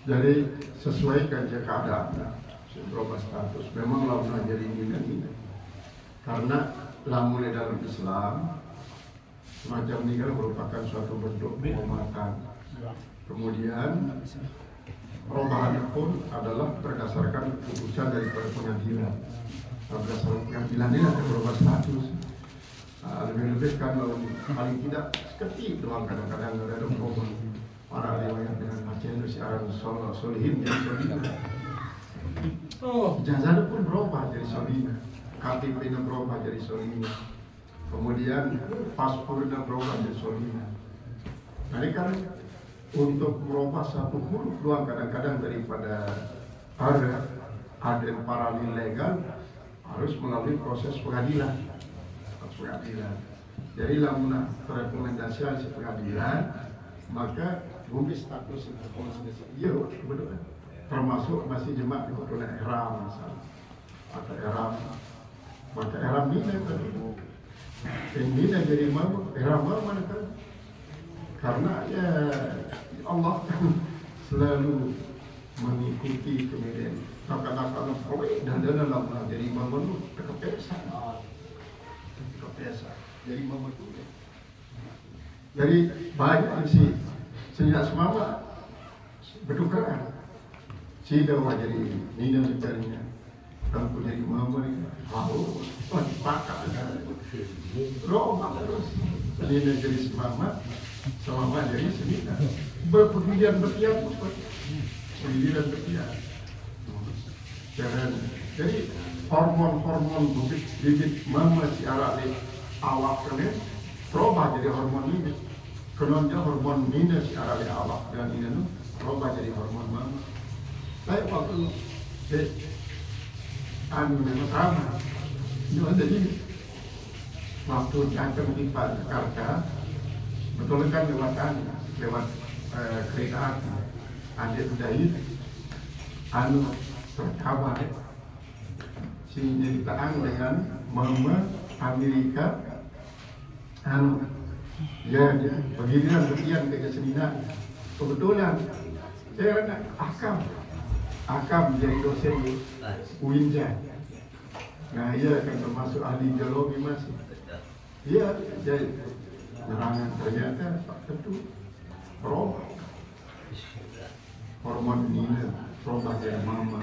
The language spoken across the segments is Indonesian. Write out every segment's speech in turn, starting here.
Jadi sesuaikan keadaannya, berubah status. Memang lamun jadi ini karena lamun dalam Islam semacam ini kan merupakan suatu bentuk penghormatan. Kemudian perubahan pun adalah berdasarkan keputusan daripada pengadilan. Berdasarkan pengadilan ini akan berubah status. Lebih-lebih kan paling tidak sekecil doang kadang-kadang ada perubahan. Para riwayat dengan macam itu siaran solihin jadi solihin. Ijazah pun berubah jadi solihin. KTP berubah jadi solihin. Kemudian paspornya berubah jadi solihin. Nah ini kan untuk merubah satu huruf doang kadang-kadang daripada ada yang paralel legal harus melalui proses pengadilan. Jadi lamun rekomendasi pengadilan maka bumi status informasi iya betul termasuk masih jemaat di kota ihram misalnya atau ihram maka ihram ini tadi ini jadi mau ihram mana kan karena ya Allah kan selalu mengikuti kemudian kadang-kadang dan dalam jadi mau kekepesan jadi mau jadi banyak sih sejak semua bertukaran. Si dawa jadi nina mencarinya, kamu jadi mama ni, dipakai. Roh terus nina jadi semama jadi senina. Berpilihan bertiap, pilihan bertiap. Jadi hormon bibit mama si arak ni awak ni berubah jadi hormon ini. Kenonja hormon nina si arali awak dan ini nu berubah jadi hormon mama. Tapi waktu memang sama. Jadi waktu datang di Jakarta, betul kan lewat kereta api. Ada budaya terkabar sehingga ditahan dengan mama Amerika ya beginian ke kesenian kebetulan saya nak akam jadi dosen di UINJA. Nah ia akan termasuk ahli geologi masih iya jadi nerangan ternyata tentu hormon ini berubah dari mama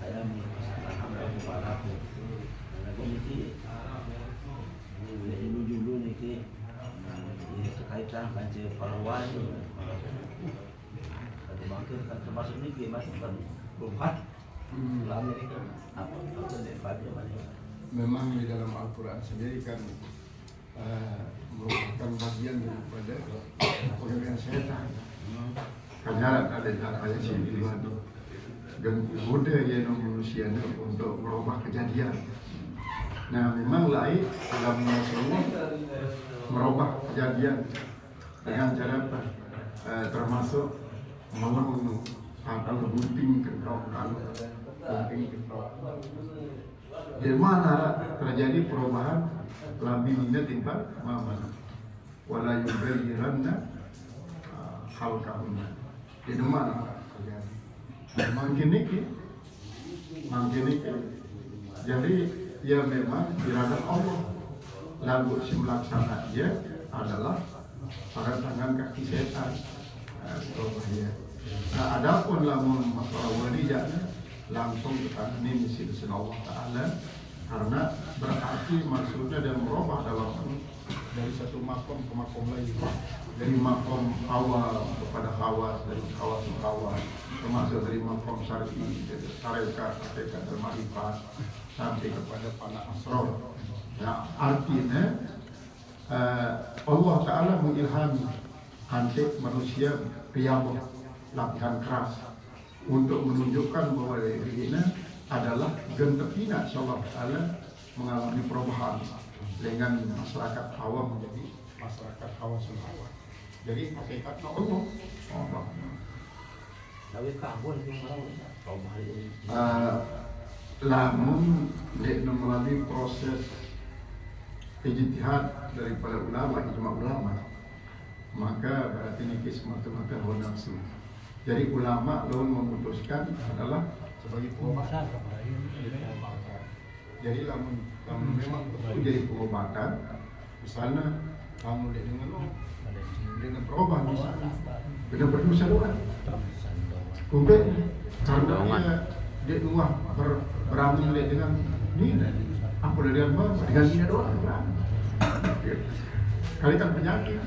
saya mengatakan kepada aku ini dulu nih kaitan dengan pahlawan termasuk ini masuk kan berubah Amerika apa memang di dalam Al-Quran sendiri kan merupakan bagian daripada pengalian setan. Karena ada ayat sini dan goda yang manusia untuk merubah kejadian. Nah memang lain dalam Rasulullah merubah kejadian dengan cara apa? Termasuk membunuh atau gunting kentok di mana terjadi perubahan labinnya timpa mama wala yubayyiranna khalqahunna di mana makin ini jadi ya memang irada Allah lalu si melaksana dia adalah pada tangan kaki setan nah adapun lamun masalah walijahnya langsung ke tangan misi Allah Ta'ala karena berarti maksudnya dan merubah dalam dari satu makom ke makom lain dari makom awal kepada khawas dari khawas ke khawas termasuk dari makom syar'i dari tarekat hakikat al-ma'rifat sampai kepada para asrar. Nah artinya Allah Ta'ala mengilhami hansip manusia riyadhah latihan keras untuk menunjukkan bahwa dirinya adalah gentepina Allah Ta'ala mengalami perubahan dengan masyarakat awam menjadi masyarakat hawa. Jadi hakikatnya Allah. Tapi kampung itu perubahan ini. Lamun melalui proses ijtihad daripada ulama, ijma ulama, maka berarti ini semata-mata hawa nafsu. Jadi ulama lalu memutuskan adalah sebagai pengobatan. Jadi lamun memang betul jadi pengobatan, misalnya kamu dengan perubahan misalnya, dengan berdosa doa. Kemudian karena dia dua berani dengan ini, apa dengan apa? Dengan ini doa berani. Kali kan penyakit.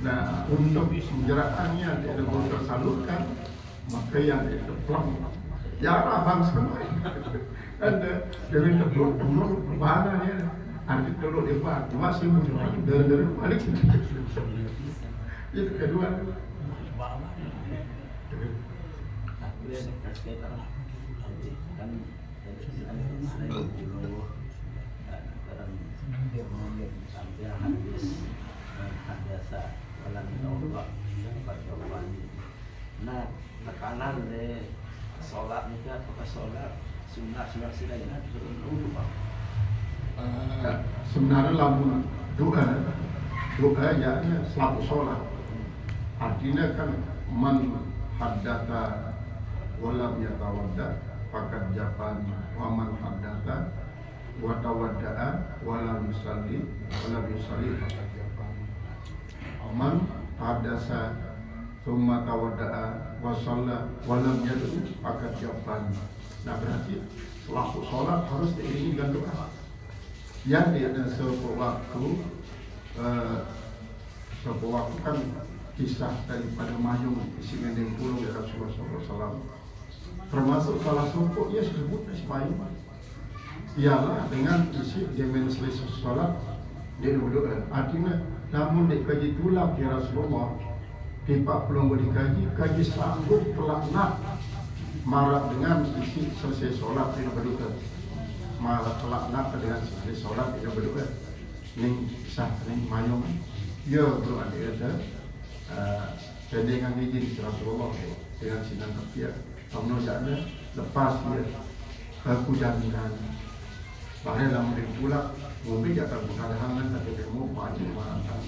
Nah, untuk penjeraannya dia belum tersalurkan, maka yang itu plong. Ya abang semua. Ada dari telur mana ya? Antik telur di mana? Masih muncul lagi dari balik. Itu kedua. Nah, tekanan dari sholat ini apakah sholat sunnah sila ini dulu Pak? Sebenarnya lamun doa ya selaku sholat. Artinya kan man haddatha walam yatawadda fakat japan wa man haddatha wa tawadda'a walam yusalli fakat japan. Man haddasa summa tawadda'a wa shalla walam yad'u fakat japan. Nah berarti selaku sholat harus diiringi dengan doa. Yang dia ada sewaktu kan kisah daripada mayung isi mending puluh ya Rasulullah SAW. Termasuk salah satu ia disebut mayung. Ialah dengan isi dia selesai sholat dia berdoa. Artinya namun dikaji tulang ya Rasulullah. Pipa belum dikaji sanggup pelaknat marah dengan isi selesai sholat dia berdoa. Marah pelaknat dengan selesai sholat dia berdoa. Ning sah ning mayung. Ya belum ada. Dan dengan izin Rasulullah dengan sinan kepiak kamu jangan lepas dia aku jaminan bahaya dalam diri pula mungkin jatuh berkadahangan atau demo banyak marahkan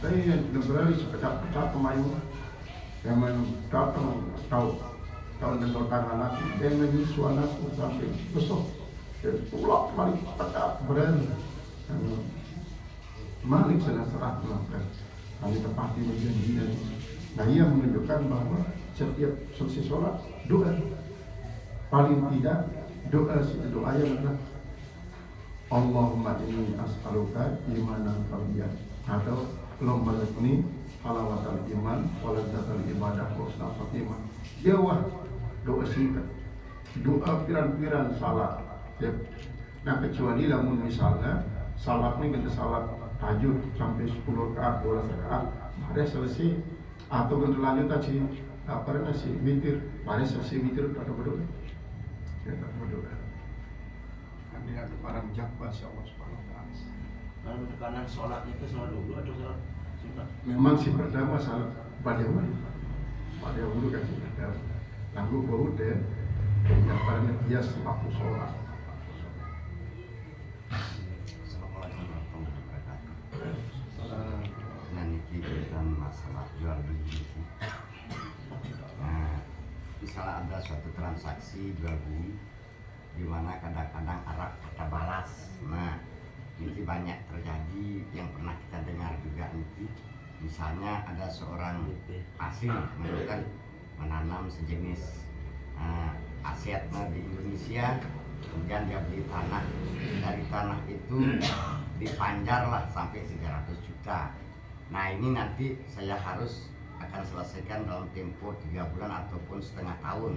tapi yang berani sepecah-pecah pemain yang datang tahu tentang anak dan menyusu anakku sampai besok dan pulak balik pecah berani Malik sudah serah melakukan kami tepati menjanjikan. Nah ia menunjukkan bahwa setiap selesai sholat doa. Paling tidak doa yang adalah Allahumma inni as'aluka imanan qawiyyan atau Allahumma lakni halawatal iman waladzzatal ibadah wa husnal khatimah. Ya wah doa singkat. Doa piran-piran salat. Ya. Nah kecuali lamun misalnya salat ini kita salat tahajud sampai 10 rakaat, 12 rakaat, ada selesai atau untuk lanjut tadi apa namanya si witir, ada selesai witir atau berdoa, ya tak berdoa. Nanti ada barang jakba Allah Subhanahu Wa Taala. Kalau tekanan sholat itu sholat dulu atau sholat sunnah? Memang si pertama salat pada wudhu kan si pertama. Lalu baru deh, yang paling bias waktu sholat. Nanti tentang masalah jual beli. Nah, misalnya ada suatu transaksi jual beli, di mana kadang-kadang Arab kata balas. Nah, ini banyak terjadi yang pernah kita dengar juga ini. Misalnya ada seorang asing menanam sejenis aset di Indonesia, kemudian dia beli tanah. Dari tanah itu dipanjarlah sampai 300 juta. Nah ini nanti saya harus akan selesaikan dalam tempo 3 bulan ataupun setengah tahun.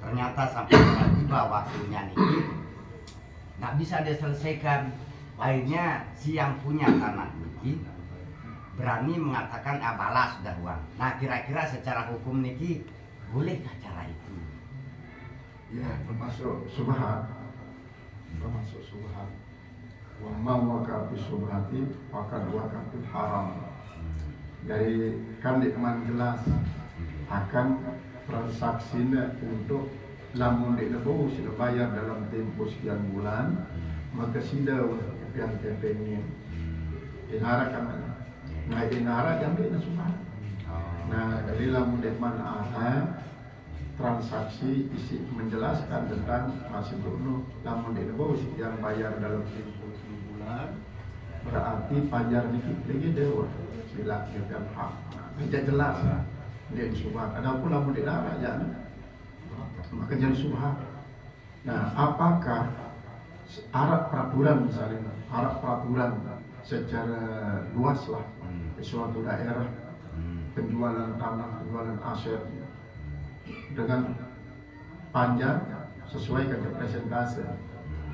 Ternyata sampai tiba waktunya ini nggak bisa diselesaikan. Akhirnya si yang punya tanah ini berani mengatakan balas sudah uang. Nah kira-kira secara hukum niki bolehkah cara itu? Ya termasuk subhat. termasuk subhat. Wa man waqa'a fi subhati faqad waqa'a fil haram. Jadi kan dikman jelas akan transaksinya untuk lamun dek lebih sudah bayar dalam tempoh sekian bulan, maka sudah yang kepengin inara kan, nah inara yang dia subhat. Nah dari lamun dek mana ada transaksi isi menjelaskan tentang masih dulu lamun dek lebih yang bayar dalam tempoh 10 bulan, berarti pajar dikit lagi dewa sila kita hak. Tidak jelas dia subhat. Adapun lamun dek lara ya. Maka jadi subhat. Nah, apakah Arab peraturan misalnya, Arab peraturan secara luas lah di suatu daerah penjualan tanah, penjualan aset dengan panjang sesuai dengan presentase,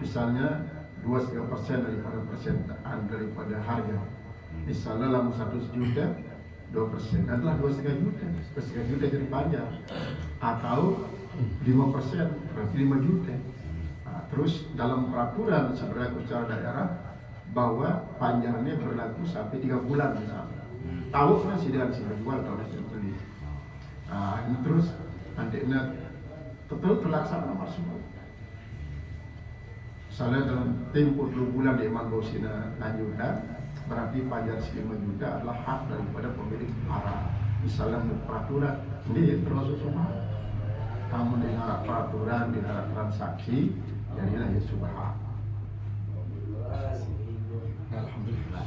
misalnya 2,5% daripada harga. Misalnya dalam 100 juta 2% adalah 2,5 juta, 2,5 juta jadi panjang, atau 5% berarti 5 juta. Nah, terus dalam peraturan berlaku secara daerah bahwa panjangnya berlaku sampai 3 bulan misalnya. Tahu kan sidang jual atau beli. Nah, ini terus nantinya betul terlaksana maksudnya. Misalnya dalam tempoh 2 bulan dia mampu sina lanjutkan, berarti panjang 5 juta adalah hak daripada pemilik arah. Misalnya peraturan ini termasuk subhat. Kamu dengar peraturan, dengar transaksi, jadilah ya subhat. Alhamdulillah.